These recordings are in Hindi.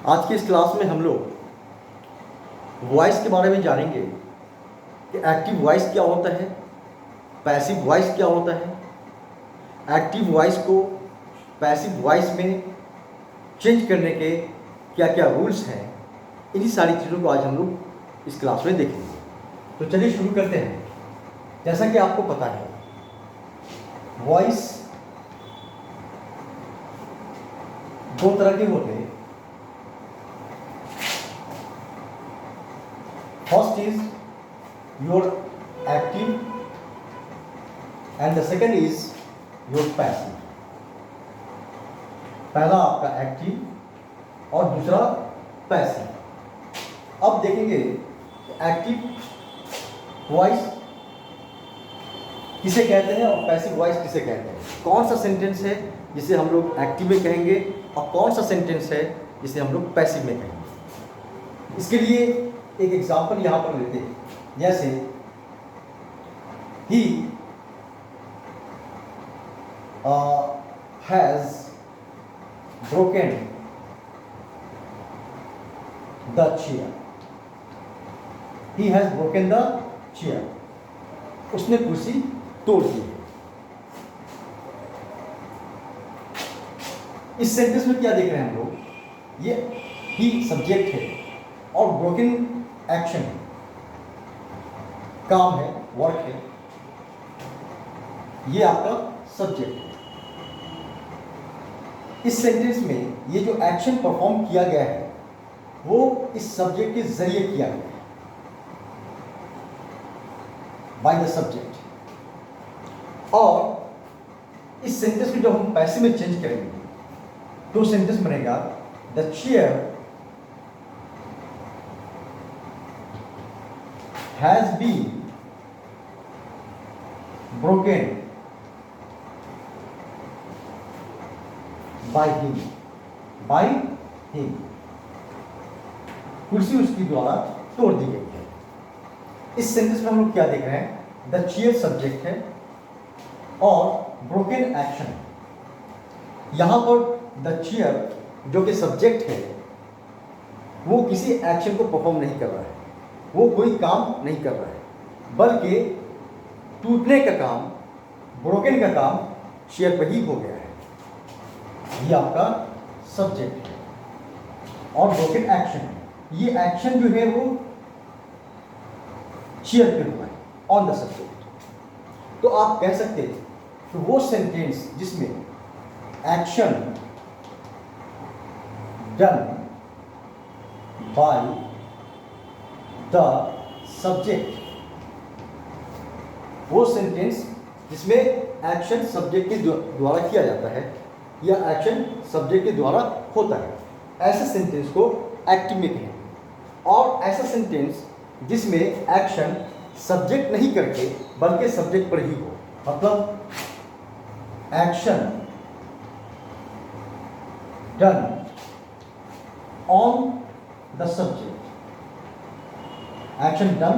आज की इस क्लास में हम लोग वॉइस के बारे में जानेंगे कि एक्टिव वॉइस क्या होता है, पैसिव वॉइस क्या होता है, एक्टिव वॉइस को पैसिव वॉइस में चेंज करने के क्या क्या रूल्स हैं। इन्हीं सारी चीज़ों को आज हम लोग इस क्लास में देखेंगे। तो चलिए शुरू करते हैं। जैसा कि आपको पता है, वॉइस दो तरह के होते हैं। First is your active and the second is your passive. पहला आपका एक्टिव और दूसरा पैसिव। अब देखेंगे एक्टिव वॉइस किसे कहते हैं और पैसिव वॉइस किसे कहते हैं। कौन सा सेंटेंस है जिसे हम लोग एक्टिव में कहेंगे और कौन सा सेंटेंस है जिसे हम लोग पैसिव में कहेंगे। इसके लिए एक एग्जांपल यहां पर लेते हैं। जैसे he has broken the chair. He has broken the chair. उसने कुर्सी तोड़ दी। इस सेंटेंस में क्या देख रहे हैं हम लोग, ये ही सब्जेक्ट है और ब्रोकन एक्शन है, काम है, वर्क है, ये आपका सब्जेक्ट है। इस सेंटेंस में ये जो एक्शन परफॉर्म किया गया है वो इस सब्जेक्ट के जरिए किया गया है, बाय द सब्जेक्ट। और इस सेंटेंस में जब हम पैसिव में चेंज करेंगे तो सेंटेंस बनेगा the chair has been broken by him. By him. कुर्सी उसकी द्वारा तोड़ दी गई है। इस सेंटेंस में हम लोग क्या देख रहे हैं, द चेयर सब्जेक्ट है और ब्रोकन एक्शन। यहां पर द चेयर जो कि सब्जेक्ट है वो किसी एक्शन को परफॉर्म नहीं कर रहा है, वो कोई काम नहीं कर रहा है, बल्कि टूटने का काम, ब्रोकन का काम चेयर पर ही हो गया है। ये आपका सब्जेक्ट है और ब्रोकन एक्शन है। ये एक्शन जो है वो चेयर पे हुआ है, ऑन द सब्जेक्ट। तो आप कह सकते हैं कि वो सेंटेंस जिसमें action done by the subject, वो सेंटेंस जिसमें एक्शन सब्जेक्ट के द्वारा किया जाता है या एक्शन सब्जेक्ट के द्वारा होता है, ऐसे सेंटेंस को एक्टिव में कहेंगे। और ऐसा सेंटेंस जिसमें एक्शन सब्जेक्ट नहीं करके बल्कि सब्जेक्ट पर ही हो, मतलब action done on the subject, action done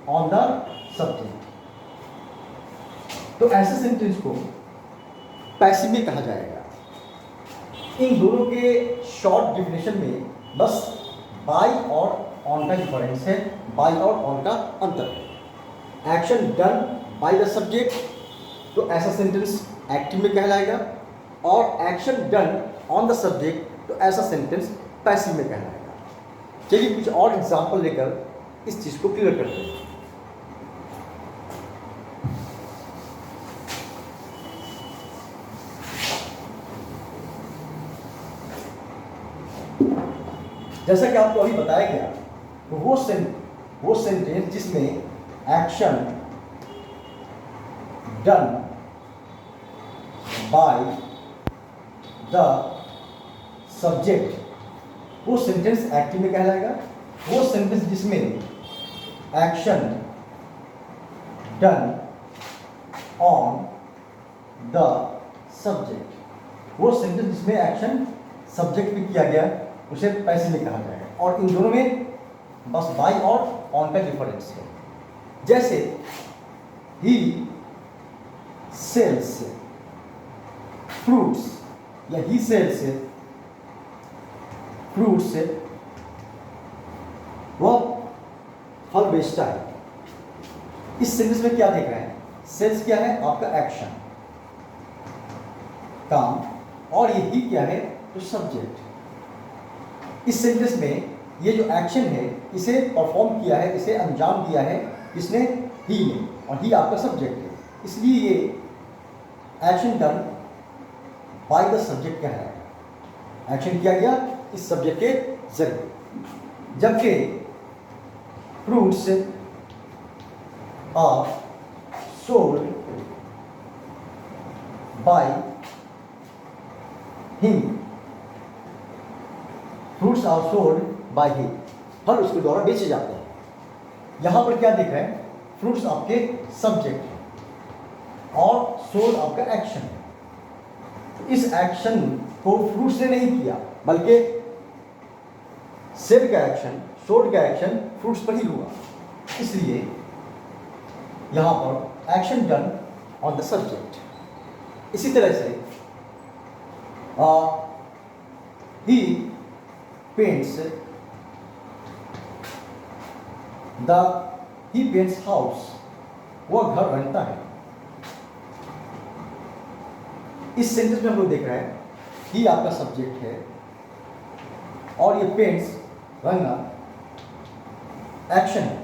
on the subject, तो ऐसे सेंटेंस को पैसिव में कहा जाएगा। इन दोनों के शॉर्ट डिफिनेशन में बस बाय और ऑन का डिफरेंस है, बाय और ऑन का अंतर है। Action done by the subject तो ऐसा सेंटेंस एक्टिव में कहलाएगा, और action done on the subject तो ऐसा सेंटेंस पैसिव में कहलाएगा। चलिए कुछ और एग्जांपल लेकर इस चीज को क्लियर करते हैं। जैसा कि आपको अभी बताया गया, तो वो सेंटेंस जिसमें action done by the subject, वो सेंटेंस एक्टिव में कहलाएगा। वो सेंटेंस जिसमें action done on the subject, वो सेंटेंस जिसमें एक्शन सब्जेक्ट भी किया गया उसे पैसिव में कहा जाएगा। और इन दोनों में बस बाय और ऑन का डिफरेंस है। जैसे ही सेल्स फ्रूट्स या ही सेल्स फ्रूट से वह फल बेचता है। इस सेंटेंस में क्या देख रहे हैं? सेल्स क्या है? आपका एक्शन, काम, और ये ही क्या है? तो सब्जेक्ट। इस सेंटेंस में ये जो एक्शन है इसे परफॉर्म किया है, इसे अंजाम दिया है किसने? ही ने, और ही आपका सब्जेक्ट है, इसलिए ये action done by the subject क्या है? एक्शन किया गया इस सब्जेक्ट के जरिए। जबकि fruits are sold by him, fruits are sold by him, फल उसके द्वारा बेचे जाते हैं। यहां पर क्या देख रहे हैं? फ्रूट्स आपके सब्जेक्ट है और सोल्ड आपका एक्शन है। इस एक्शन को फ्रूट्स ने नहीं किया, बल्कि सेल का एक्शन, सोल्ड का एक्शन फ्रूट्स पर ही हुआ, इसलिए यहां पर action done on the subject. इसी तरह से ही पेंट्स ही पेंट्स हाउस, वह घर रंगता है। इस सेंटेंस में हम लोग देख रहे हैं ही आपका सब्जेक्ट है और ये पेंट्स रंगना एक्शन है।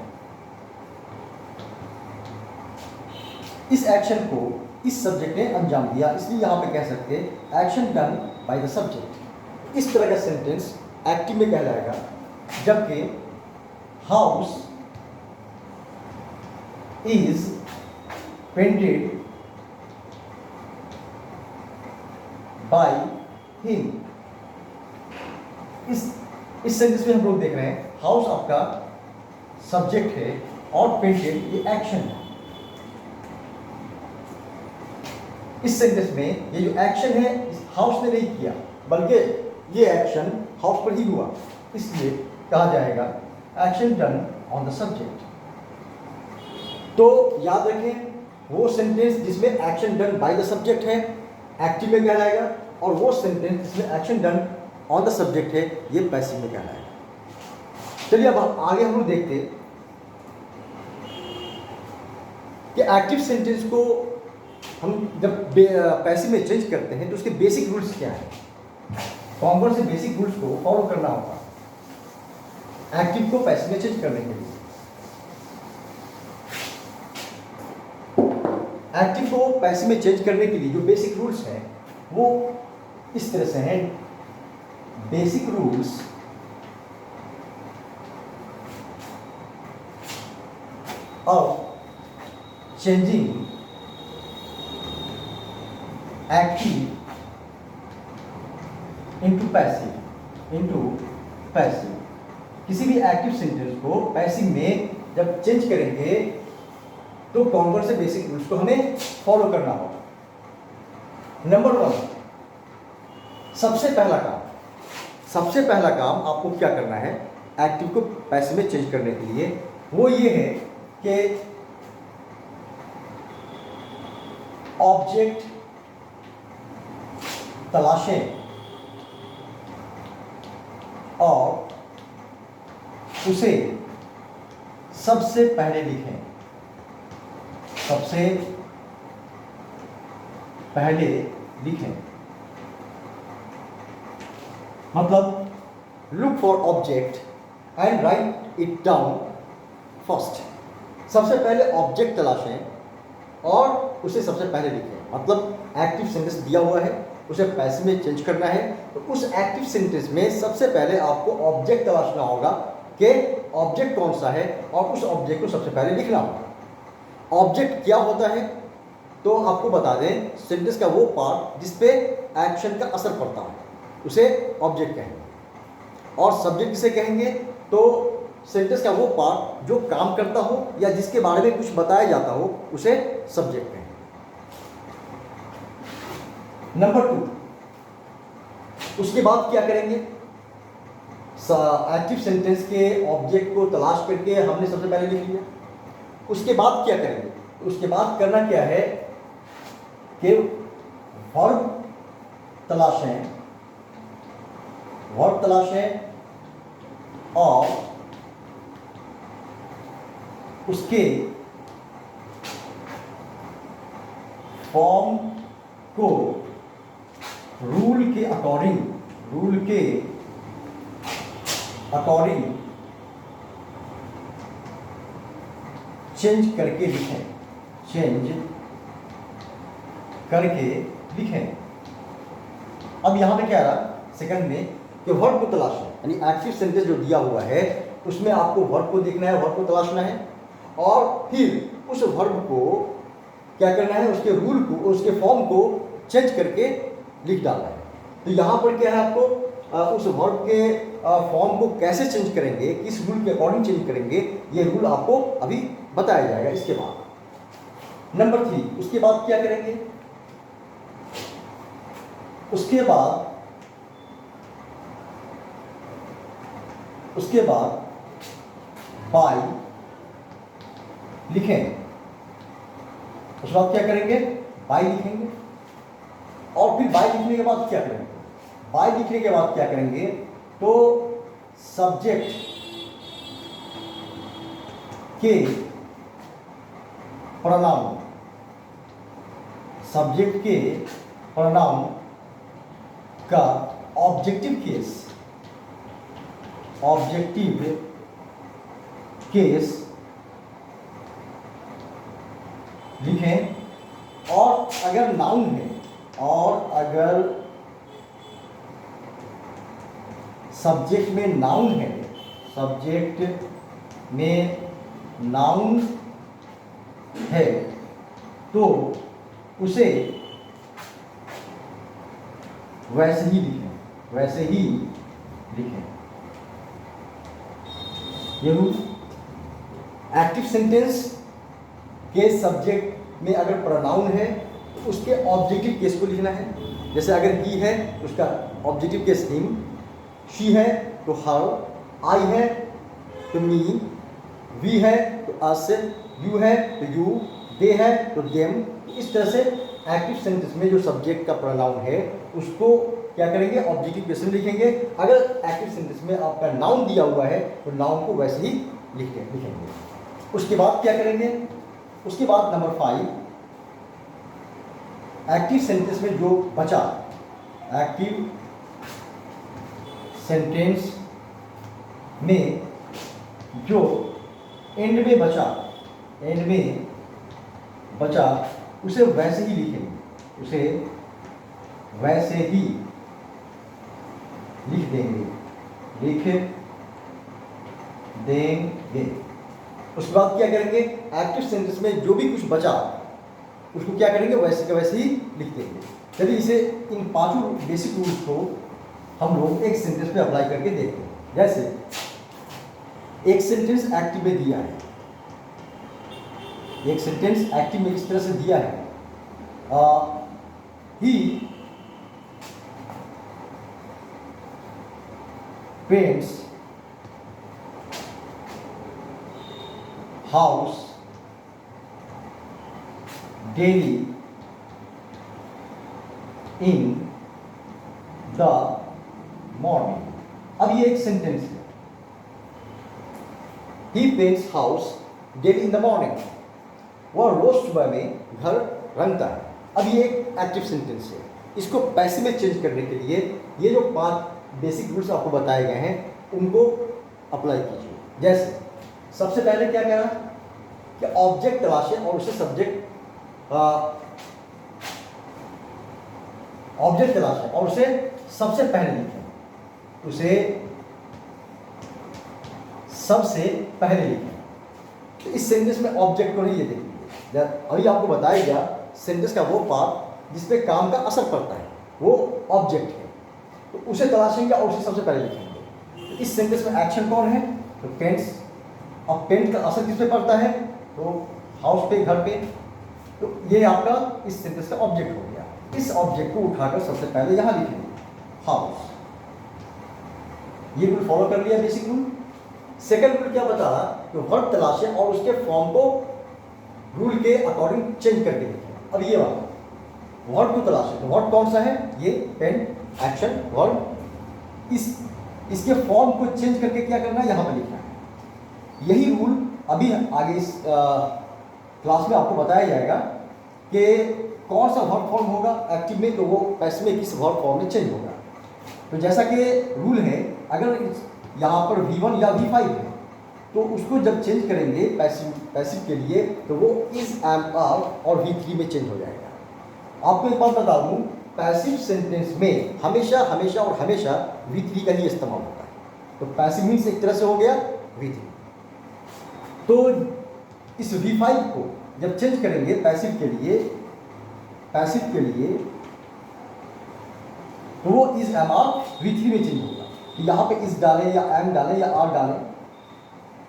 इस एक्शन को इस सब्जेक्ट ने अंजाम दिया, इसलिए यहां पे कह सकते हैं action done by the subject. इस तरह का सेंटेंस एक्टिव में कहलाएगा। जबकि house is painted by him, इस सेंटेंस में हम लोग देख रहे हैं हाउस आपका सब्जेक्ट है और पेंटेड ये एक्शन है। इस सेंटेंस में ये जो एक्शन है हाउस ने नहीं किया, बल्कि ये एक्शन हाउस पर ही हुआ, इसलिए कहा जाएगा action done on the subject. तो याद रखें, वो सेंटेंस जिसमें action done by the subject है एक्टिव में कहलाएगा, और वो सेंटेंस जिसमें action done on the subject है ये पैसिव में कहलाएगा। चलिए अब आगे हम लोग देखते हैं कि एक्टिव सेंटेंस को हम जब पैसिव में चेंज करते हैं तो उसके बेसिक रूल्स क्या हैं, कौन कौन से बेसिक रूल्स को फॉलो करना होगा एक्टिव को पैसिव में चेंज करने के लिए। एक्टिव को पैसिव में चेंज करने के लिए जो बेसिक रूल्स हैं वो इस तरह से हैं। Basic rules of changing active into passive. किसी भी एक्टिव सेंटेंस को पैसिव में जब चेंज करेंगे तो कौन कौन से बेसिक रूल्स को हमें फॉलो करना होगा। नंबर 1, सबसे पहला काम आपको क्या करना है एक्टिव को पैसिव में चेंज करने के लिए, वो ये है कि ऑब्जेक्ट तलाशें और उसे सबसे पहले लिखें। मतलब look for object and right it down first. सबसे पहले ऑब्जेक्ट तलाशें और उसे सबसे पहले लिखें। मतलब एक्टिव सेंटेंस दिया हुआ है, उसे पैसिव में चेंज करना है, तो उस एक्टिव सेंटेंस में सबसे पहले आपको ऑब्जेक्ट तलाशना होगा कि ऑब्जेक्ट कौन सा है और उस ऑब्जेक्ट को सबसे पहले लिखना होगा। ऑब्जेक्ट क्या होता है तो आपको बता दें, सेंटेंस का वो पार्ट जिस पे एक्शन का असर पड़ता है उसे ऑब्जेक्ट कहेंगे, और सब्जेक्ट किसे कहेंगे तो सेंटेंस का वो पार्ट जो काम करता हो या जिसके बारे में कुछ बताया जाता हो उसे सब्जेक्ट कहेंगे। नंबर 2, उसके बाद क्या करेंगे, एक्टिव सेंटेंस के ऑब्जेक्ट को तलाश करके हमने सबसे पहले लिख लिया। उसके बाद क्या करेंगे, उसके बाद करना क्या है कि वर्ब तलाशें वर्ब तलाशें और उसके फॉर्म को रूल के अकॉर्डिंग चेंज करके लिखें, अब यहां पे क्या रहा सेकंड में कि वर्ब को तलाशना, यानी एक्टिव सेंटेंस जो दिया हुआ है उसमें आपको वर्ब को देखना है, वर्ब को तलाशना है और फिर उस वर्ब को क्या करना है, उसके रूल को, उसके फॉर्म को चेंज करके लिख डालना है। तो यहाँ पर क्या है, आपको उस वर्ब के फॉर्म को कैसे चेंज करेंगे, किस रूल के अकॉर्डिंग चेंज करेंगे, ये रूल आपको अभी बताया जाएगा इसके बाद। नंबर 3, उसके बाद क्या करेंगे, उसके बाद बाय लिखें, उसके बाद क्या करेंगे, बाय लिखेंगे और फिर बाय लिखने के बाद क्या करेंगे, बाय लिखने के बाद क्या करेंगे, तो सब्जेक्ट के प्रोनाउन का ऑब्जेक्टिव केस लिखें और अगर नाउन है और अगर सब्जेक्ट में नाउन है तो उसे वैसे ही लिखें। ये रूल एक्टिव सेंटेंस के सब्जेक्ट में अगर प्रोनाउन है तो उसके ऑब्जेक्टिव केस को लिखना है। जैसे अगर ही है तो उसका ऑब्जेक्टिव केस हिम, शी है तो हर, आई है तो मी, वी है तो अस, यू है तो यू, दे है तो देम। इस तरह से एक्टिव सेंटेंस में जो सब्जेक्ट का प्रोनाउन है उसको क्या करेंगे, ऑब्जेक्टिव केस में लिखेंगे। अगर एक्टिव सेंटेंस में आपका नाउन दिया हुआ है तो नाउन को वैसे ही लिखेंगे। उसके बाद क्या करेंगे, उसके बाद नंबर 5, एक्टिव सेंटेंस में जो बचा, एक्टिव सेंटेंस में जो एंड में बचा उसे वैसे ही लिखेंगे, उसे वैसे ही लिख देंगे। उसके बाद क्या करेंगे, एक्टिव सेंटेंस में जो भी कुछ बचा उसको क्या करेंगे, वैसे के वैसे ही लिख देंगे। चलिए इसे इन 5 बेसिक रूल्स को हम लोग एक सेंटेंस पे अप्लाई करके देखते हैं। जैसे एक सेंटेंस एक्टिव में दिया है, एक सेंटेंस एक्टिव में इस तरह से दिया है, he paints house daily in the morning. अब ये एक सेंटेंस है, he paints house daily in the morning, वह रोज सुबह में घर रंगता है। अब ये एक एक्टिव सेंटेंस है, इसको पैसिव में चेंज करने के लिए ये जो 5 बेसिक रूल्स आपको बताए गए हैं उनको अप्लाई कीजिए। जैसे सबसे पहले क्या कहना कि ऑब्जेक्ट तलाशें और उसे सब्जेक्ट ऑब्जेक्ट तलाशें और उसे सबसे पहले लिखें, उसे सबसे पहले लिखें। तो इस सेंटेंस में ऑब्जेक्ट को नहीं, ये देखिए अभी आपको बताया गया सेंटेंस का वो पार्ट जिस पे काम का असर पड़ता है वो ऑब्जेक्ट है, तो उसे तलाशेंगे और उसे सबसे पहले लिखेंगे। तो इस सेंटेंस में एक्शन कौन है, तो पेंट्स। अब पेंट का असर किस पे पड़ता है, तो हाउस पे, घर पे। तो ये आपका इस सेंटेंस का ऑब्जेक्ट हो गया। इस ऑब्जेक्ट को उठाकर सबसे पहले यहाँ लिखेंगे, हाउस। ये रूल फॉलो कर लिया, बेसिक रूल। सेकंड रूल क्या बता रहा कि वर्ब तलाशें और उसके फॉर्म को रूल के अकॉर्डिंग चेंज करके लिखें। अब ये बात वर्ब को तलाशें, तो वर्ब कौन सा है, ये पेन, एक्शन, वर्ब। इसके फॉर्म को चेंज करके क्या करना है, यहाँ पर लिखना है। यही रूल अभी आगे इस क्लास में आपको बताया जाएगा कि कौन सा वर्ब फॉर्म होगा एक्टिव में, तो वो पैसिव में किस वर्ब फॉर्म में चेंज होगा। तो जैसा कि रूल है, अगर यहाँ पर V1 या V5 है तो उसको जब चेंज करेंगे पैसिव के लिए तो वो इज, एम, आर और V3 में चेंज हो जाएगा। आपको एक बात बता दूँ, पैसिव सेंटेंस में हमेशा हमेशा और हमेशा V3 का ही इस्तेमाल होता है। तो पैसिव मीन्स एक तरह से हो गया V3। तो इस V5 को जब चेंज करेंगे पैसिव के लिए तो वो इज, एम, आर V3 में चेंज होगा। तो यहाँ पे इस डालें या एम डालें या आर डालें,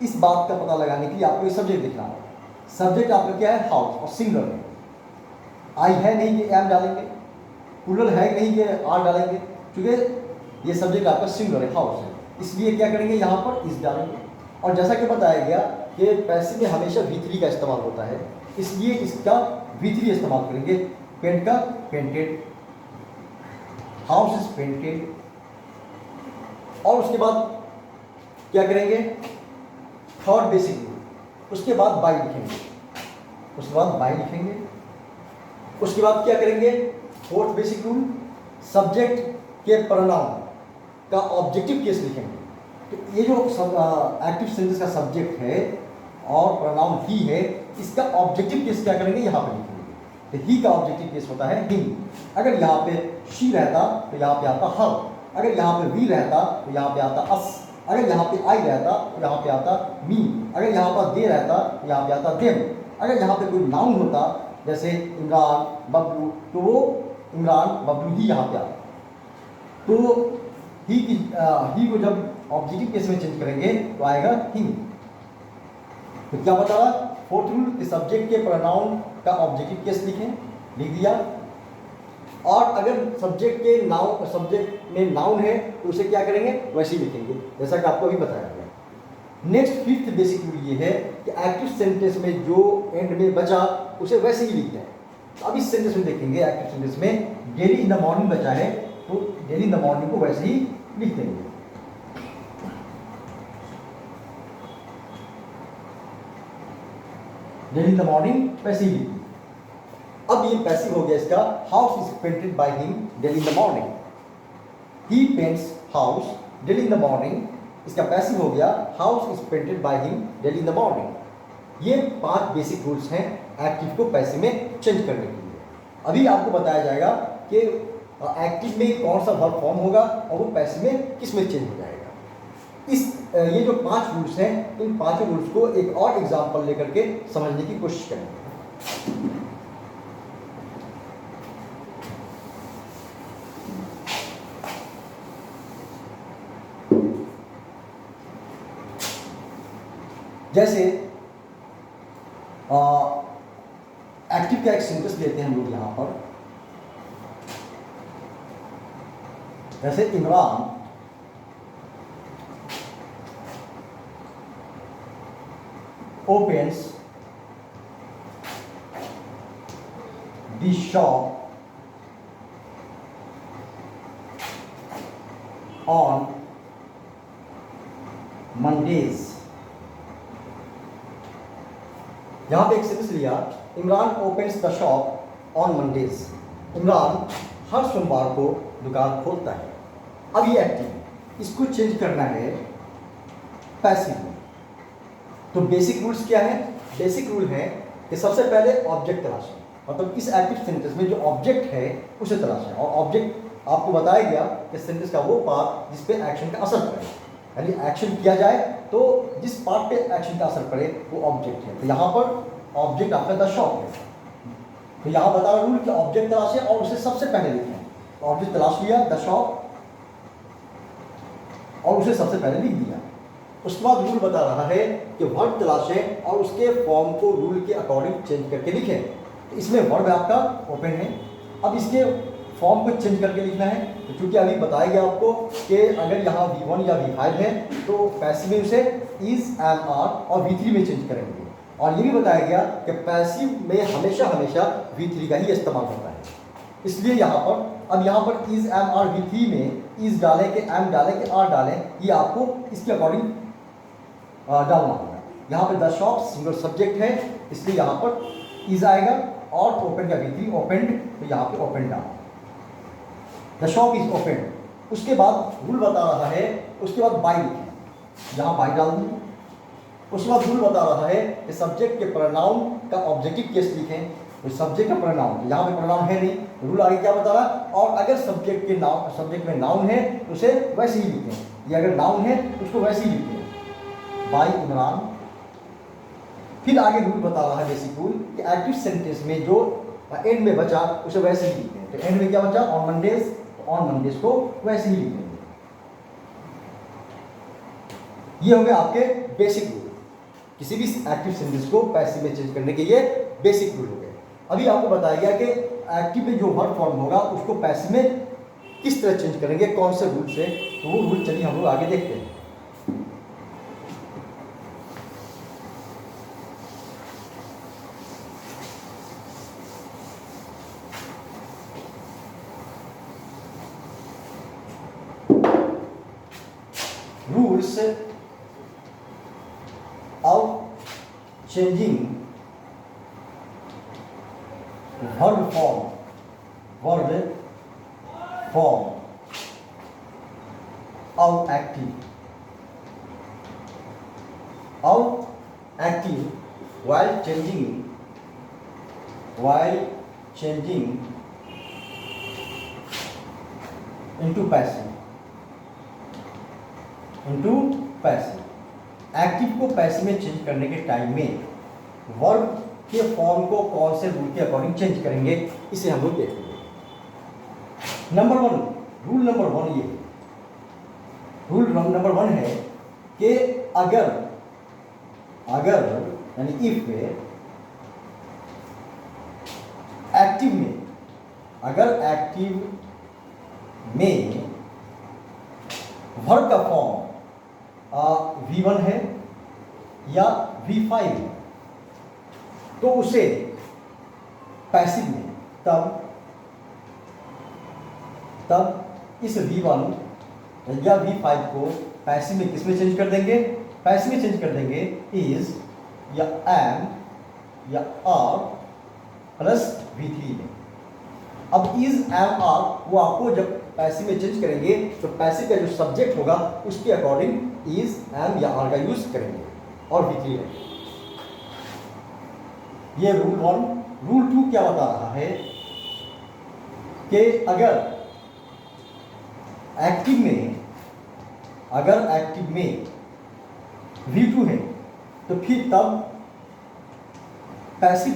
इस बात का पता लगाने के लिए आपको ये सब्जेक्ट लिखना होगा। सब्जेक्ट आपका क्या है, हाउस, और सिंगुलर है। आई है नहीं कि एम डालेंगे, प्लूरल है नहीं कि आर डालेंगे, क्योंकि ये सब्जेक्ट आपका सिंगुलर है, हाउस है, इसलिए क्या करेंगे, यहाँ पर इस डालेंगे। और जैसा कि बताया गया कि पैसिव में हमेशा V3 का इस्तेमाल होता है, इसलिए इसका V3 इस्तेमाल करेंगे। पेंट का पेंटेड, हाउस इज पेंटेड। और उसके बाद क्या करेंगे, थर्ड बेसिक रूल, उसके बाद बाय लिखेंगे, उसके बाद क्या करेंगे, फोर्थ बेसिक रूल, सब्जेक्ट के प्रोनाउन का ऑब्जेक्टिव केस लिखेंगे। तो ये जो एक्टिव सेंटेंस का सब्जेक्ट है और प्रोनाउन ही है, इसका ऑब्जेक्टिव केस क्या करेंगे, यहाँ पे लिखेंगे। तो ही का ऑब्जेक्टिव केस होता है हिम। अगर यहाँ पे शी रहता तो यहाँ पे आता हर, अगर यहाँ पे वी रहता तो यहाँ पे आता अस, अगर यहाँ पे आई रहता तो यहाँ पे आता मी, अगर यहाँ पर दे रहता तो यहाँ पे आता देम, अगर यहाँ पे कोई नाउन होता जैसे इमरान, बबलू, तो वो इमरान, बबलू ही यहाँ पे आता। तो ही को जब ऑब्जेक्टिव केस में चेंज करेंगे तो आएगा हिम। तो क्या बता रहा, फोर्थ रूल, सब्जेक्ट के प्रोनाउन का ऑब्जेक्टिव केस लिखें, लिख दिया। और अगर सब्जेक्ट में नाउन है तो उसे क्या करेंगे, वैसे ही लिखेंगे जैसा कि आपको अभी बताया गया। नेक्स्ट फिफ्थ बेसिक रूल ये है कि एक्टिव सेंटेंस में जो एंड में बचा उसे वैसे ही लिखते हैं। तो अब इस सेंटेंस में देखेंगे, एक्टिव सेंटेंस में डेली इन द मॉर्निंग बचा है तो डेली इन द मॉर्निंग को वैसे ही लिख देंगे। डेली इन द मॉर्निंग वैसे ही लिख। अब ये पैसिव हो गया इसका, house is painted by him daily in the morning, he paints house daily in the morning. इसका पैसिव हो गया, house is painted by him daily in the morning. ये 5 बेसिक रूल्स हैं एक्टिव को पैसिव में चेंज करने के लिए। अभी आपको बताया जाएगा कि एक्टिव में कौन सा वर्ब फॉर्म होगा और वो पैसिव में किस में चेंज हो जाएगा। ये जो 5 रूल्स हैं, इन 5 रूल्स को एक और एग्जाम्पल लेकर के समझने की कोशिश करेंगे। जैसे एक्टिव का एक सेंटेंस लेते हैं हम लोग यहाँ पर, जैसे Imran opens the shop on Mondays। यहां पे एक सेंटेंस लिया, Imran opens the shop on Mondays. Imran हर सोमवार को दुकान खोलता है। अब ये एक्टिव, इसको चेंज करना है पैसिव में। तो बेसिक रूल्स क्या है, बेसिक रूल है कि सबसे पहले ऑब्जेक्ट तलाशें, मतलब इस एक्टिव सेंटेंस में जो ऑब्जेक्ट है उसे तलाशें। और ऑब्जेक्ट आपको बताया गया कि सेंटेंस का वो पार्ट जिस पे एक्शन का असर पड़े, यानी एक्शन किया जाए तो जिस पार्ट पे एक्शन का असर पड़े वो ऑब्जेक्ट है। तो यहाँ पर ऑब्जेक्ट आपका द शॉप है। तो यहाँ बता रहा रूल कि ऑब्जेक्ट तलाशें और उसे सबसे पहले लिखें। तो ऑब्जेक्ट तलाश लिया द शॉप और उसे सबसे पहले लिख दिया। उसके बाद रूल बता रहा है कि वर्ब तलाशें और उसके फॉर्म को रूल के अकॉर्डिंग चेंज करके लिखें। तो इसमें वर्ब आपका ओपन है, अब इसके फॉर्म को चेंज करके लिखना है। तो चूंकि अभी बताया गया आपको कि अगर यहाँ V1 या V5 है तो पैसिव में उसे इज, एम, आर और V3 में चेंज करेंगे। और ये भी बताया गया कि पैसिव में हमेशा हमेशा V3 का ही इस्तेमाल होता है। इसलिए यहाँ पर अब यहाँ पर इज, एम, आर, V3 में इज डालें कि एम डालें कि आर डालें, ये आपको इसके अकॉर्डिंग डालना होगा। यहाँ पे द शॉप सिंगल सब्जेक्ट है, इसलिए यहाँ पर इज आएगा, और ओपन का V3 ओपनड, तो यहाँ पे ओपन डाल, द शॉप इज ओपन। उसके बाद रूल बता रहा है, उसके बाद बाय लिखें, यहाँ बाय डाल देंगे। उसके बाद रूल बता रहा है कि सब्जेक्ट के प्रोनाउन का ऑब्जेक्टिव केस लिखें, तो सब्जेक्ट का प्रोनाउन, यहाँ पे प्रोनाउन है नहीं, रूल आगे क्या बता रहा है, और अगर सब्जेक्ट के नाउन, सब्जेक्ट में नाउन है तो उसे वैसे ही लिखें, या अगर नाउन है तो उसको वैसे ही लिखें, बाय इमरान। फिर आगे रूल बता रहा है बेसिक रूल कि एक्टिव सेंटेंस में जो एंड में बचा उसे वैसे ही लिखें, तो एंड में क्या बचा, ऑन मंडेज, तो ऑन मंडेज को वैसे ही लिखेंगे। ये हो गए आपके बेसिक रूल, किसी भी एक्टिव सेंटेंस को पैसिव में चेंज करने के ये बेसिक रूल हो गए। अभी आपको बताया गया कि एक्टिव में जो वर्ब फॉर्म होगा उसको पैसिव में किस तरह चेंज करेंगे, कौन से रूल से, तो वो रूल चलिए हम लोग आगे देखते हैं। Rules of changing verb form of active while changing into passive active को पैसिव में चेंज करने के टाइम में वर्ब के फॉर्म को कौन से रूल के अकॉर्डिंग चेंज करेंगे, इसे हम लोग देखेंगे। Number one, rule number one है कि अगर यानी इफ एक्टिव में वर्ब का फॉर्म V1 है या V5 है, तो उसे पैसिव में तब इस V1 या V5 को पैसिव में किस में चेंज कर देंगे, पैसिव में चेंज कर देंगे इज या एम या आर प्लस V3 में। अब इज एम आर वो आपको जब पैसिव में चेंज करेंगे तो पैसिव का जो सब्जेक्ट होगा उसके अकॉर्डिंग इज एम या आर का यूज करेंगे और V3 है। ये रूल वन। रूल टू क्या बता रहा है कि अगर एक्टिव में V2 है तो फिर तब पैसिव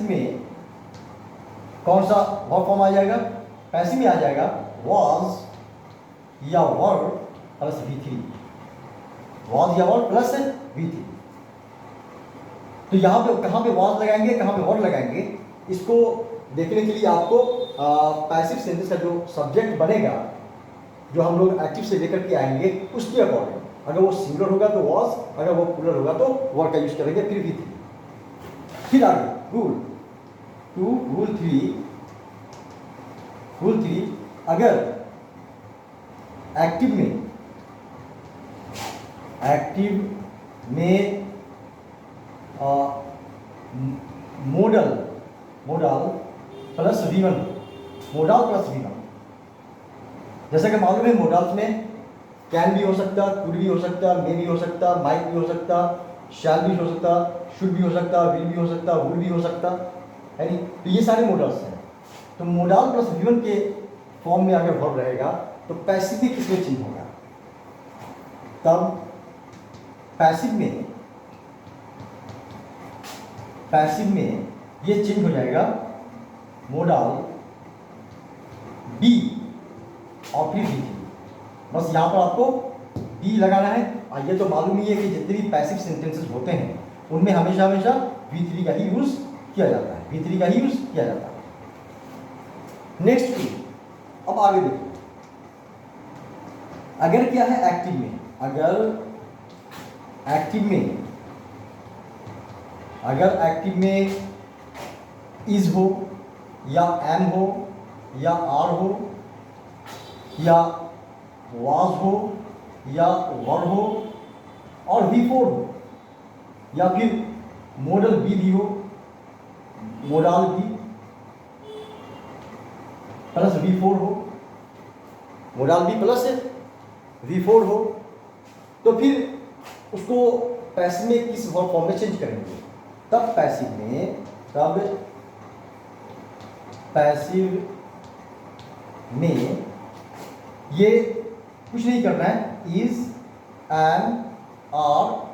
में कौन सा वर्ब फॉर्म आ जाएगा, पैसिव में आ जाएगा was या वर प्लस V3, was या वर प्लस V3। तो यहाँ पे कहाँ पे was लगाएंगे, कहाँ पे वर लगाएंगे, इसको देखने के लिए आपको पैसिव सेंटेंस का जो सब्जेक्ट बनेगा, जो हम लोग एक्टिव से लेकर के आएंगे उसके अकॉर्डिंग, अगर वो सिंगुलर होगा तो was, अगर वो प्लूरल होगा तो वर का यूज करेंगे, फिर V3। फिर आगे रूल थ्री, अगर एक्टिव में मोडल प्लस V1, जैसा कि मालूम है मोडल्स में कैन भी हो सकता, कुड भी हो सकता, मे भी हो सकता, माइट भी हो सकता, शैल भी हो सकता, शुड भी हो सकता, विल भी हो सकता, वुड भी हो सकता है नहीं, तो ये सारे मोडल्स हैं। तो मोडल प्लस V1 के फॉर्म में अगर वर्ब रहेगा तो पैसिव भी किसमें चेंज होगा, तब पैसिव में ये चेंज हो जाएगा मोडल बी और फिर V3। बस यहाँ पर आपको बी लगाना है। और ये तो मालूम ही है कि जितने भी पैसिव सेंटेंसेस होते हैं उनमें हमेशा V3 का ही यूज किया जाता है, नेक्स्ट अब आगे देखिए, अगर क्या है एक्टिव में इज हो या एम हो या आर हो या वाज हो या वर हो और V4 हो या फिर मॉडल बी भी हो, मोडाल बी प्लस V4 हो, मोडाल बी प्लस V4 हो, तो फिर उसको पैसिव में किस फॉर्म में चेंज करेंगे? तब पैसिव में ये कुछ नहीं करना है, is am are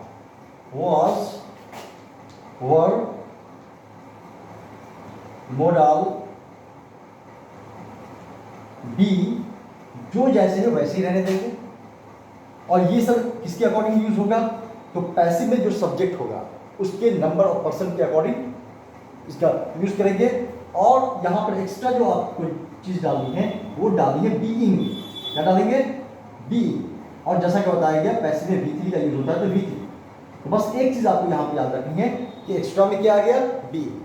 was were modal be जो जैसे है वैसे ही रहने देंगे। और ये सब किसके अकॉर्डिंग यूज होगा? तो पैसिव में जो सब्जेक्ट होगा उसके नंबर ऑफ पर्सन के अकॉर्डिंग इसका यूज करेंगे। और यहाँ पर एक्स्ट्रा जो आपको चीज डालनी है वो डालनी है बीइंग। क्या डालेंगे? बी। और जैसा कि बताया गया पैसिव में V3 का यूज होता है तो V3। तो बस एक चीज आपको यहाँ पे याद रखनी है कि एक्स्ट्रा में क्या आ गया? बी।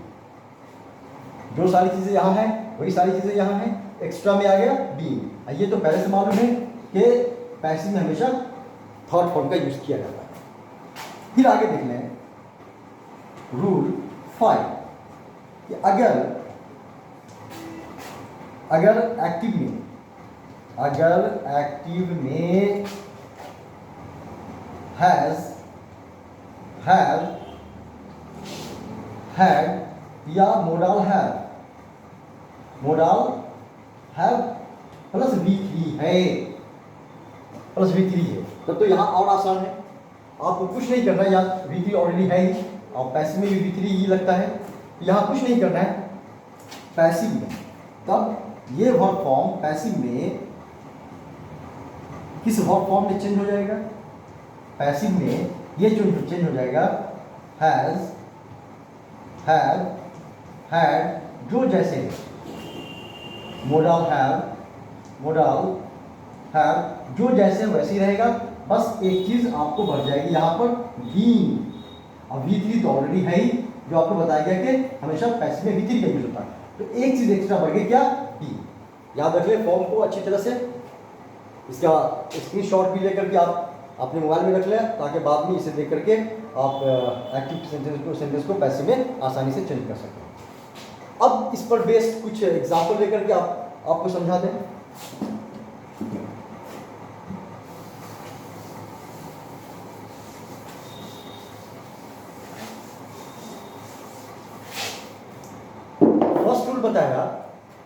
जो सारी चीजें यहाँ हैं वही सारी चीजें यहाँ हैं, एक्स्ट्रा में आ गया बी। ये तो पहले से मालूम है कि पैसिव में हमेशा थर्ड फॉर्म का यूज किया जाता है। फिर आगे देख लें रूल 5 कि अगर एक्टिव में हैज हैड या मोडाल हैव प्लस V3 है, तब तो यहाँ और आसान है, आपको कुछ नहीं करना है। यहाँ V3 ऑलरेडी है ही और पैसिव में भी V3 ही लगता है, यहाँ कुछ नहीं करना है पैसिव में। तब ये वर्ब फॉर्म पैसिव में किस वर्ब फॉर्म में चेंज हो जाएगा? पैसिव में ये जो चेंज हो जाएगा हैज, हैड, जो जैसे मोडाल हैव जो जैसे वैसे ही रहेगा। बस एक चीज आपको बढ़ जाएगी यहाँ पर बीइंग। अब V3 तो ऑलरेडी है ही, जो आपको बताया गया कि हमेशा पैसिव में V3 का यूज होता है। तो एक चीज एक्स्ट्रा बढ़ गई, क्या? बी। याद रख ले फॉर्म को अच्छी तरह से, इसका स्क्रीनशॉट भी लेकर के आप अपने मोबाइल में रख लें ताकि बाद में इसे देख करके आप एक्टिव सेंटेंस को पैसिव में आसानी से चेंज कर सकें। अब इस पर बेस्ड कुछ एग्जाम्पल लेकर के आपको समझा दें। फर्स्ट रूल बताया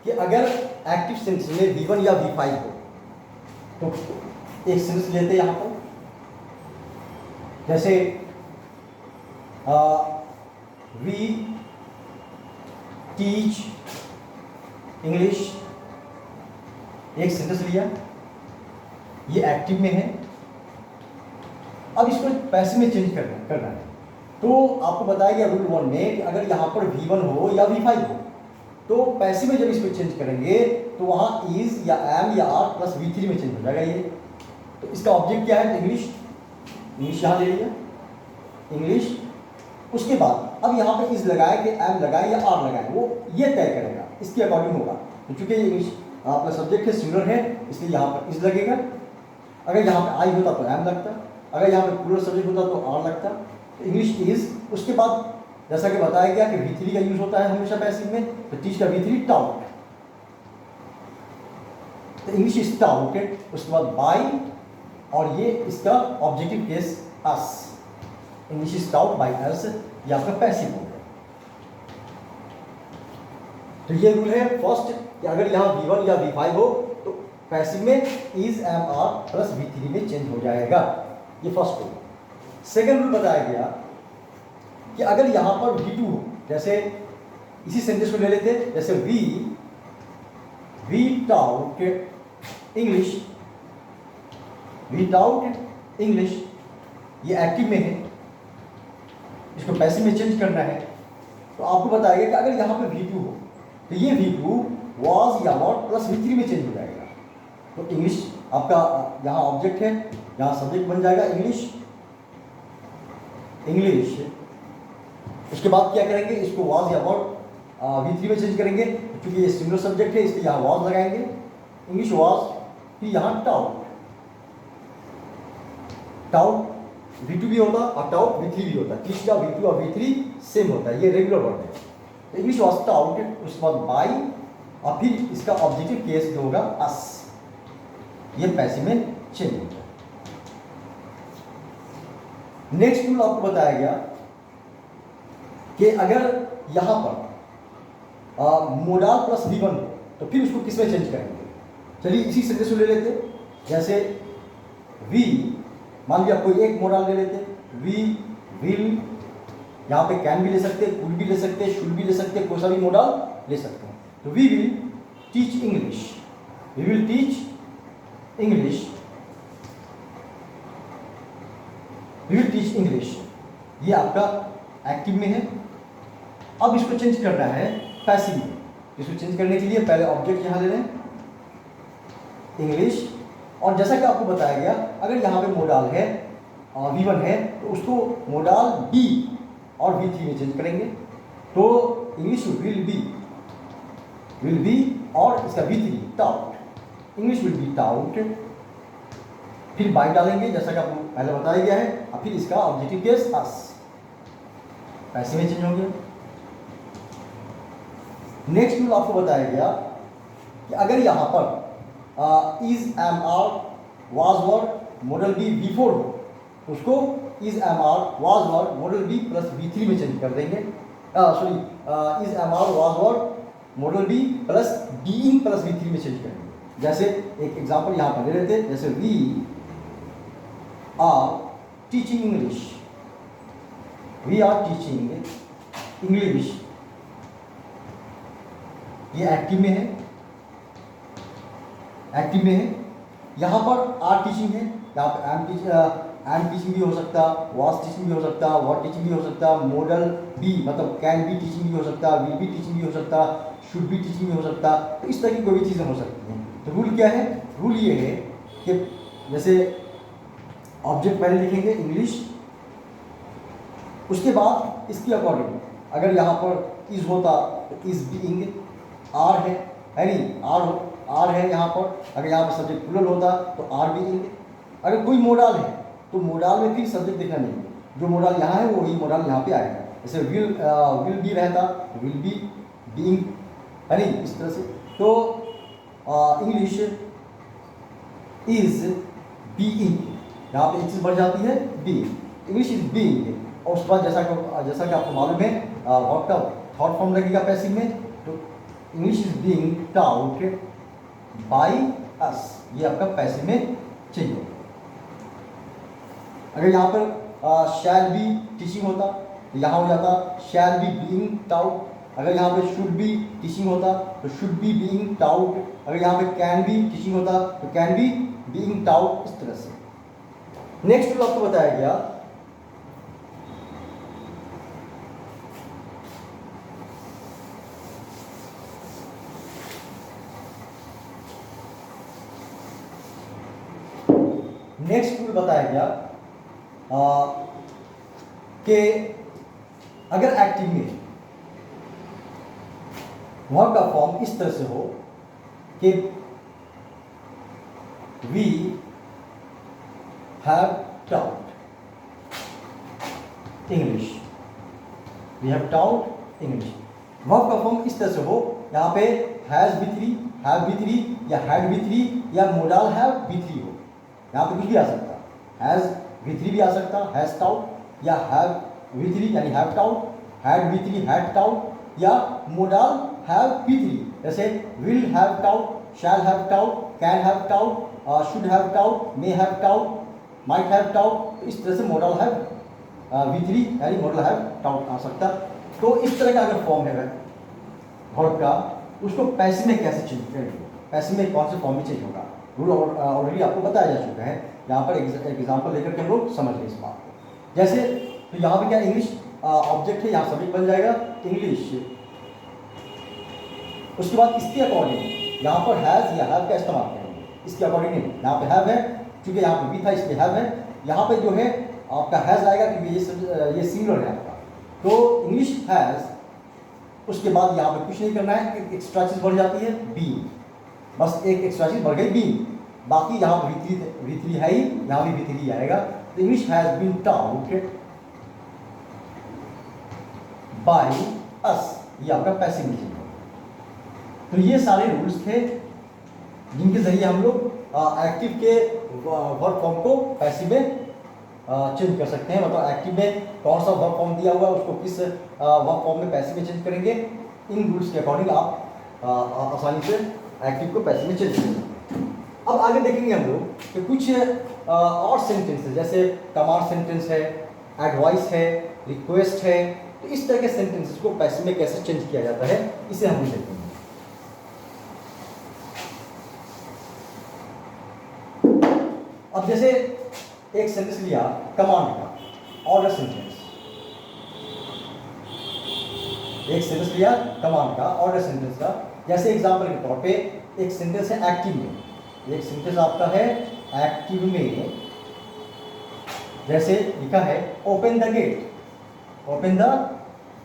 कि अगर एक्टिव सेंटेंस में V1 या V5 हो तो एक सेंटेंस लेते हैं यहाँ पर, जैसे वी टीच इंग्लिश, एक सेंटेंस लिया, ये एक्टिव में है। अब इसको पैसिव में चेंज करना है। तो आपको बताया गया रूल 1 में कि अगर यहाँ पर V1 हो या V5 हो तो पैसिव में जब इसको चेंज करेंगे तो वहाँ इज या एम या आर प्लस V3 में चेंज हो जाएगा ये। तो इसका ऑब्जेक्ट क्या है? इंग्लिश यहाँ ले लिया इंग्लिश। उसके बाद अब यहाँ पे इज लगाए कि एम लगाए या आर लगाए, वो ये तय करेगा, इसके अकॉर्डिंग होगा। तो चूंकि ये इंग्लिश आपका सब्जेक्ट है, सिंगुलर है, इसलिए यहाँ पर इज लगेगा। अगर यहाँ पे आई होता तो एम लगता, अगर यहाँ पे प्लूरल सब्जेक्ट होता तो आर लगता। तो इंग्लिश इज। उसके बाद जैसा कि बताया गया कि V3 का यूज होता है हमेशा पैसिव में, तो टीच का V3 टाउट, तो इंग्लिश इज टाउटेड। उसके बाद बाई, और ये इसका objective case us, English is taut by us, ये आपका पैसिव हो गया। तो ये रूल है फर्स्ट कि अगर यहाँ V1 या V5 हो तो पैसिव में is am are plus V3 में चेंज हो जाएगा, ये फर्स्ट रूल। सेकेंड रूल बताया गया कि अगर यहाँ पर V2 हो, जैसे इसी सेंटेंस को ले लेते, जैसे वी टाउट इंग्लिश, ये एक्टिव में है, इसको पैसिव में चेंज करना है। तो आपको बताएगा कि अगर यहाँ पे V2 हो तो ये V2 was या what प्लस V3 में चेंज हो जाएगा। तो इंग्लिश आपका यहाँ ऑब्जेक्ट है, यहाँ सब्जेक्ट बन जाएगा इंग्लिश। उसके बाद क्या करेंगे, इसको was या what V3 में चेंज करेंगे, क्योंकि ये सिंगुलर सब्जेक्ट है इसलिए यहाँ वॉज लगाएंगे, इंग्लिश वॉज, फिर यहाँ टाउट, टाउट V2 भी होता और टाउट V3 भी होता, तीसरा V2 और V3 सेम होता है, ये रेगुलर वर्ड है। तो इंग्लिश वॉज टाउट, उसके बाद बाई, और फिर इसका ऑब्जेक्टिव केस जो होगा अस, ये पैसिव में चेंज होता है। नेक्स्ट रूल आपको बताया गया कि अगर यहां पर मोडाल प्लस V1 हो तो फिर उसको किस में चेंज करेंगे। चलिए इसी सेंटेंस को ले लेते, जैसे V, मान लिया कोई एक मोडाल ले लेते, वी विल, यहाँ पे कैन भी ले सकते, कुड भी ले सकते, शुड भी ले सकते, कोई सा भी मोडाल ले सकते हैं। तो we will teach English, we will teach English, we will teach English, ये आपका एक्टिव में है। अब इसको चेंज करना है पैसिव में। इसको चेंज करने के लिए पहले ऑब्जेक्ट यहाँ ले लें इंग्लिश, और जैसा कि आपको बताया गया अगर यहाँ पे मोडाल है V1 है तो उसको मोडाल B और V3 में चेंज करेंगे। तो इंग्लिश विल बी और इसका V3 taut, English will be taut, फिर बाय डालेंगे जैसा कि आपको पहले बताया गया है, और फिर इसका ऑब्जेक्टिव केस अस, पैसे में चेंज हो गया। नेक्स्ट रूल आपको बताया गया कि अगर यहाँ पर is am are was were modal be V4 हो तो उसको is am are was were modal be plus V3 में चेंज कर देंगे। Sorry, is am are was were modal be plus being plus V3 में चेंज करेंगे। जैसे एक एग्जांपल यहाँ पर ले लेते हैं, जैसे we are teaching English, we are teaching English, ये एक्टिव में है, एक्टिव में है। यहाँ पर आर टीचिंग है, यहाँ पर एम टीचिंग भी हो सकता, वॉज टीचिंग भी हो सकता, वॉट टीचिंग भी हो सकता, मॉडल बी मतलब कैन बी टीचिंग भी हो सकता, विल बी टीचिंग भी हो सकता, शुड बी टीचिंग भी हो सकता। तो इस तरह की कोई भी चीज़ें हो सकती हैं। तो रूल क्या है, रूल ये है कि जैसे ऑब्जेक्ट पहले लिखेंगे इंग्लिश, उसके बाद इसके अकॉर्डिंग अगर यहाँ पर इज होता तो इज बीइंग, आर है नहीं, आर है यहाँ पर, अगर यहाँ पर सब्जेक्ट प्लूरल होता तो आर बीइंग। अगर कोई मोडाल है तो मोडाल में फिर सब्जेक्ट देखना नहीं है, जो मोडाल यहाँ है वही मोडाल यहाँ पे आएगा। जैसे विल बी रहता, विल बी बीइंग, है नहीं, इस तरह से। तो इंग्लिश इज बीइंग, यहाँ पे एक चीज़ बढ़ जाती है बीइंग, इंग्लिश इज बीइंग। और उसके बाद जैसा कि आपको मालूम है वर्ब का थॉट फॉर्म लगेगा पैसिव में, तो English is being taut bye us, ये आपका पैसिव में चेंज होगा। अगर यहाँ पर शैल बी टीचिंग होता तो यहाँ हो जाता शैल बी बीइंग टाउट। अगर यहाँ पे शुड बी टीचिंग होता तो शुड बी बीइंग टाउट। अगर यहाँ पे कैन बी टीचिंग होता तो कैन बी बीइंग टाउट, इस तरह से। नेक्स्ट रूल आपको बताया गया कि अगर एक्टिव में वर्ब का फॉर्म इस तरह से हो कि we have taught English, we have taught English, verb का फॉर्म इस तरह से हो, यहाँ पे हैज V3, हैव V3 या हैड V3 या मोडाल हैव V3 हो, यहाँ पे कुछ भी आ सकता, हैज V3 भी आ सकता, हैज टाउट, या हैव V3 यानी have taut, had V3 had taut, या मोडाल हैव V3 जैसे will have taut, shall have taut, can have taut, should have taut, may have taut, might have taut. इस तरह से मोडाल हैव V3 यानी मोडल हैव टाउट आ सकता। तो इस तरह का अगर फॉर्म है वर्ब का, उसको पैसिव में कैसे चेंज करेंगे, पैसिव में कौन से फॉर्म में चेंज होगा, रूल ऑलरेडी आपको बताया जा चुका है। यहाँ पर एक एग्जाम्पल लेकर के हम लोग समझ लें इस बात को। जैसे तो यहाँ पे क्या इंग्लिश ऑब्जेक्ट है, यहाँ सब्जेक्ट बन जाएगा इंग्लिश, उसके बाद इसके अकॉर्डिंग यहाँ पर हैज़ या हैव का इस्तेमाल करेंगे, इसके अकॉर्डिंग नहीं, यहाँ पे हैव है क्योंकि यहाँ पे भी था इसलिए हैव है, यहाँ पे जो है आपका हैज़ आएगा क्योंकि ये सिंगुलर है आपका। तो इंग्लिश हैज़ उसके बाद यहाँ पे कुछ नहीं करना है, एक एक्स्ट्रा चीज बढ़ जाती है बीन, बस एक एक्स्ट्रा चीज बढ़ गई बीन, बाकी यहाँ पर V3 है ही, यहाँ भी V3 आएगा। The English has been taught by us, ये आपका पैसिव मीनिंग है। तो ये सारे रूल्स थे जिनके जरिए हम लोग एक्टिव के वर्ब फॉर्म को पैसिव में चेंज कर सकते हैं। मतलब एक्टिव में कौन सा वर्ब फॉर्म दिया हुआ है उसको किस वर्ब फॉर्म में पैसिव में चेंज करेंगे, इन रूल्स के अकॉर्डिंग आप आसानी से एक्टिव को पैसिव में चेंज करेंगे। अब आगे देखेंगे हम लोग कि कुछ और सेंटेंस है, जैसे कमांड सेंटेंस है, एडवाइस है, रिक्वेस्ट है, तो इस तरह के सेंटेंसेस को पैसिव में कैसे चेंज किया जाता है इसे हम देखेंगे। अब जैसे एक सेंटेंस लिया कमांड का, ऑर्डर सेंटेंस, एक सेंटेंस लिया कमांड का, ऑर्डर सेंटेंस का। जैसे एग्जांपल के तौर पे एक सेंटेंस है एक्टिव में, एक सेंटेंस आपका है एक्टिव में, जैसे लिखा है open the gate, open the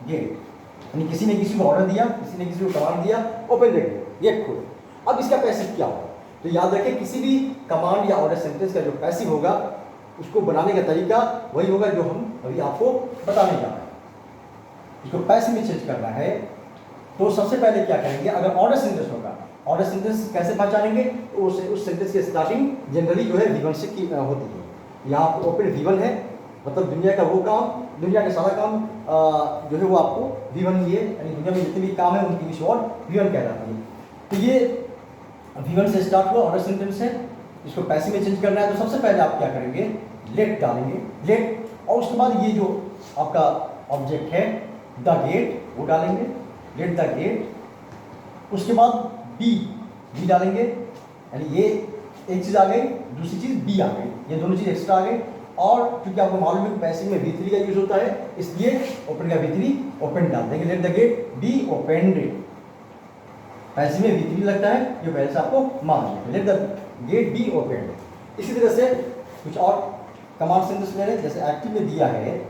gate, यानी किसी ने किसी को ऑर्डर दिया, किसी ने किसी को कमांड दिया, ओपन द गेट, गेट खोलो। अब इसका पैसिव क्या होगा, तो याद रखें किसी भी कमांड या ऑर्डर सेंटेंस का जो पैसिव होगा उसको बनाने का तरीका वही होगा जो हम अभी आपको बताने जा रहे हैं। इसको पैसिव में चेंज करना है तो सबसे पहले क्या करेंगे, अगर ऑर्डर सेंटेंस होगा, ऑर्डर सेंटेंस कैसे पहचानेंगे, तो उस सेंटेंस की स्टार्टिंग जनरली जो है V1 से की होती है। यहाँ पर ओपन V1 है, मतलब दुनिया का वो काम, दुनिया का सारा काम जो है वो आपको V1 ही है, यानी दुनिया में जितने भी काम है उनकी इंग्लिश वर्ड V1 कहलाती है। तो ये V1 से स्टार्ट हुआ ऑर्डर सेंटेंस है, इसको पैसिव में चेंज करना है तो सबसे पहले आप क्या करेंगे, लेट डालेंगे, लेट, और उसके बाद ये जो आपका ऑब्जेक्ट है द गेट वो डालेंगे, लेट द गेट, उसके बाद बी डालेंगे, यानी ये एक चीज़ आ गई, दूसरी चीज़ बी आ गई, ये दोनों चीज़ एक्स्ट्रा आ गई। और क्योंकि आपको मालूम है पैसिव में V3 का यूज होता है, इसलिए ओपन का V3 ओपन डाल देंगे, let the gate be opened, passive में V3 लगता है, ये पहले से आपको मान लिया, let the gate be opened. इसी तरह से कुछ और कमांड सेंटेंस ले लें, जैसे एक्टिव में दिया है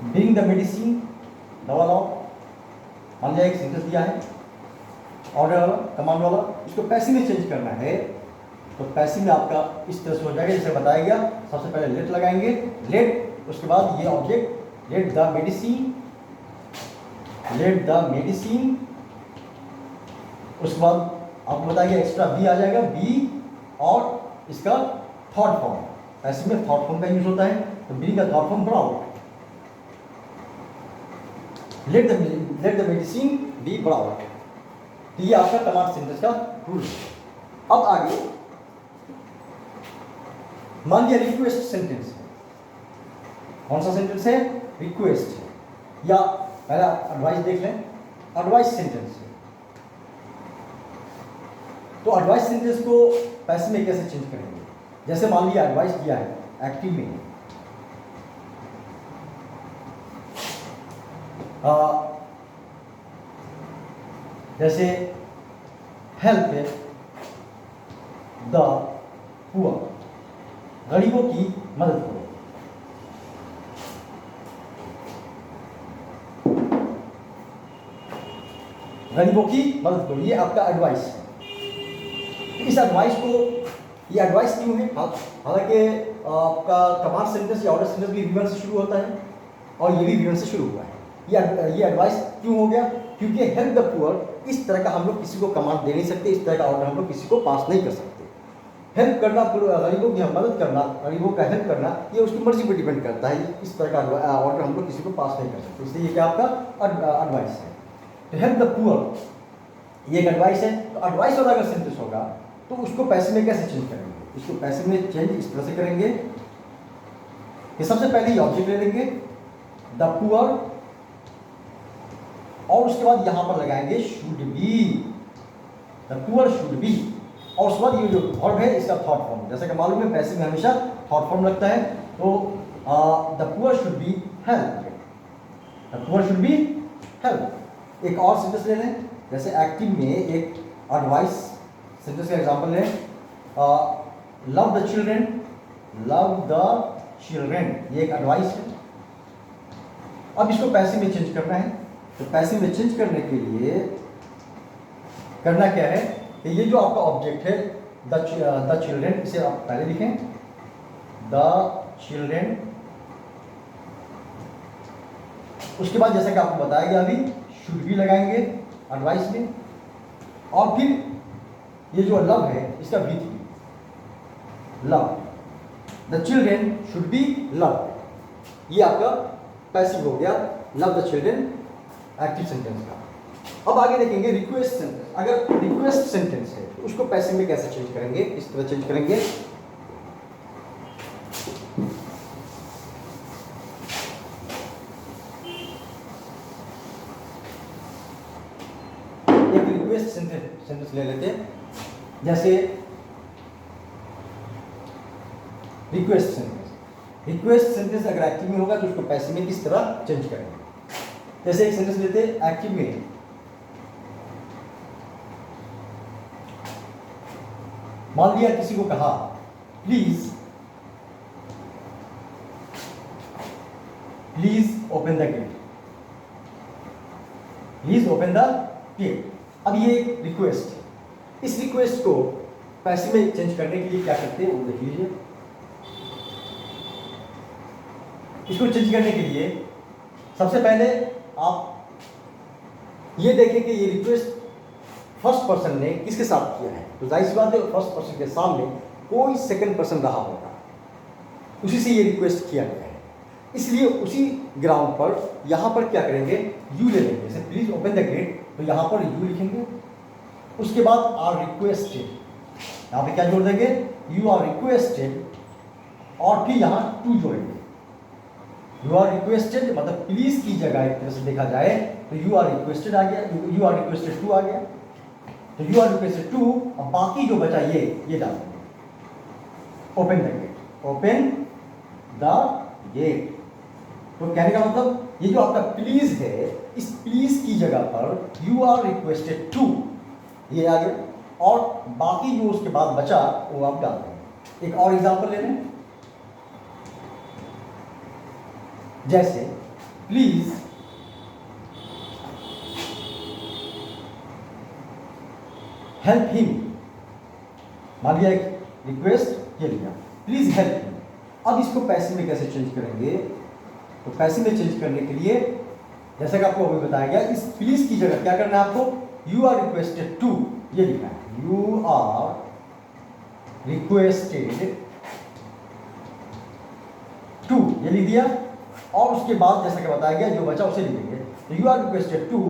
ब्रिंग द मेडिसिन, दवा लाओ, मान लिया एक सेंटेंस दिया है ऑर्डर वाला, कमांड वाला, इसको पैसिव में चेंज करना है तो पैसिव में आपका इस तरह से हो जाएगा जैसे बताया गया। सबसे पहले लेट लगाएंगे, लेट, उसके बाद ये object late the medicine, late the medicine, उसके बाद आपको बताइए एक्स्ट्रा बी आ जाएगा, बी, और इसका थर्ड फॉर्म, पैसिव में थर्ड फॉर्म का यूज होता है, तो बी का third form brought, let the medicine be brought. तो ये आपका कमांड सेंटेंस का रूल है। अब आगे मान लिया रिक्वेस्ट सेंटेंस है, कौन सा सेंटेंस है, रिक्वेस्ट है, या पहला एडवाइस देख लें, एडवाइस सेंटेंस है। तो एडवाइस सेंटेंस को पैसिव में कैसे चेंज करेंगे, जैसे मान लिया एडवाइस दिया है एक्टिव में, जैसे हेल्प द पुअर, गरीबों की मदद करो, गरीबों की मदद करो, ये आपका एडवाइस है। इस एडवाइस को, ये एडवाइस क्यों है, हालांकि आपका कमांड सेंटेंस या ऑर्डर सेंटेंस भी V1 से शुरू होता है और ये भी V1 से शुरू हुआ है। ये एडवाइस क्यों हो गया, क्योंकि हेल्प द पुअर, इस तरह का हम लोग किसी को कमांड दे नहीं सकते, इस तरह का ऑर्डर हम लोग किसी को पास नहीं कर सकते। हेल्प करना, गरीबों की मदद करना, गरीबों का हेल्प करना, ये उसकी मर्जी पर डिपेंड करता है, इस तरह का ऑर्डर हम लोग किसी को पास नहीं कर सकते, इसलिए ये क्या आपका एडवाइस है। तो हेल्प द पुअर ये एक एडवाइस है। तो एडवाइस वाला अगर सेंटेंस होगा तो उसको पैसिव में कैसे चेंज करेंगे, इसको पैसिव में चेंज इस तरह से करेंगे कि सबसे पहले ये ऑब्जेक्ट ले लेंगे द पुअर, और उसके बाद यहां पर लगाएंगे should be, the poor should be, और उसके बाद ये जो वर्ब है इसका थर्ड फॉर्म, जैसे कि मालूम है पैसिव में हमेशा थर्ड फॉर्म लगता है, तो the poor should be help, the poor should be help. एक और सेंटेंस ले लें, जैसे एक्टिव में एक एडवाइस सेंटेंस का एग्जांपल लें, love the children, love the children, ये एक एडवाइस है। अब इसको पैसिव में चेंज करना है, तो पैसिव में चेंज करने के लिए करना क्या है कि ये जो आपका ऑब्जेक्ट है द चिल्ड्रेन, इसे आप पहले लिखें द चिल्ड्रेन। उसके बाद जैसा कि आपको बताया गया अभी शुड भी लगाएंगे एडवाइस में, और फिर ये जो लव है इसका भी love, the children should be love, ये आपका पैसिव हो गया love the children active sentence का। अब आगे देखेंगे रिक्वेस्ट सेंटेंस। अगर रिक्वेस्ट सेंटेंस है तो उसको पैसिव में कैसे चेंज करेंगे, इस तरह चेंज करेंगे। एक रिक्वेस्ट सेंटेंस ले लेते हैं, जैसे रिक्वेस्ट सेंटेंस। रिक्वेस्ट सेंटेंस अगर एक्टिव में होगा तो उसको पैसिव में किस तरह चेंज करेंगे। जैसे एक सेंटेंस लेते हैं एक्टिव में, मान लिया किसी को कहा please open the gate, please open the gate. अब ये एक रिक्वेस्ट है, इस रिक्वेस्ट को पैसिव में चेंज करने के लिए क्या करते हैं वो देख लीजिए। इसको चेंज करने के लिए सबसे पहले आप ये देखें कि ये रिक्वेस्ट फर्स्ट पर्सन ने किसके साथ किया है, तो जाहिर सी बात है फर्स्ट पर्सन के सामने कोई सेकंड पर्सन रहा होगा, उसी से ये रिक्वेस्ट किया गया है। इसलिए उसी ग्राउंड पर यहाँ पर क्या करेंगे, यू ले लेंगे। जैसे प्लीज ओपन द गेट, तो यहाँ पर यू लिखेंगे। उसके बाद आर रिक्वेस्टेड, यहाँ पे क्या जोड़ देंगे, यू आर रिक्वेस्टेड, और फिर यहाँ टू जोड़ेंगे। यू आर रिक्वेस्टेड मतलब प्लीज की जगह एक तरह से देखा जाए तो यू आर रिक्वेस्टेड आ गया, यू आर रिक्वेस्टेड टू आ गया, तो यू आर रिक्वेस्टेड टू। अब बाकी जो बचा ये डाल देंगे, open the gate, open the gate. तो कहने का मतलब ये जो आपका प्लीज है, इस प्लीज की जगह पर यू आर रिक्वेस्टेड टू ये आ गया, और बाकी जो उसके बाद बचा वो आप डाल देंगे। एक और एग्जांपल ले लें, जैसे प्लीज हेल्प हिम, मान लिया एक रिक्वेस्ट ये लिया, प्लीज हेल्प हिम। अब इसको पैसिव में कैसे चेंज करेंगे, तो पैसिव में चेंज करने के लिए जैसा कि आपको अभी बताया गया, इस प्लीज की जगह क्या करना है आपको, यू आर रिक्वेस्टेड टू ये लिखना है, यू आर रिक्वेस्टेड टू ये लिख दिया, और उसके बाद जैसा कि बताया गया जो बचा उसे लिखेंगे, तो यू आर रिक्वेस्टेड टू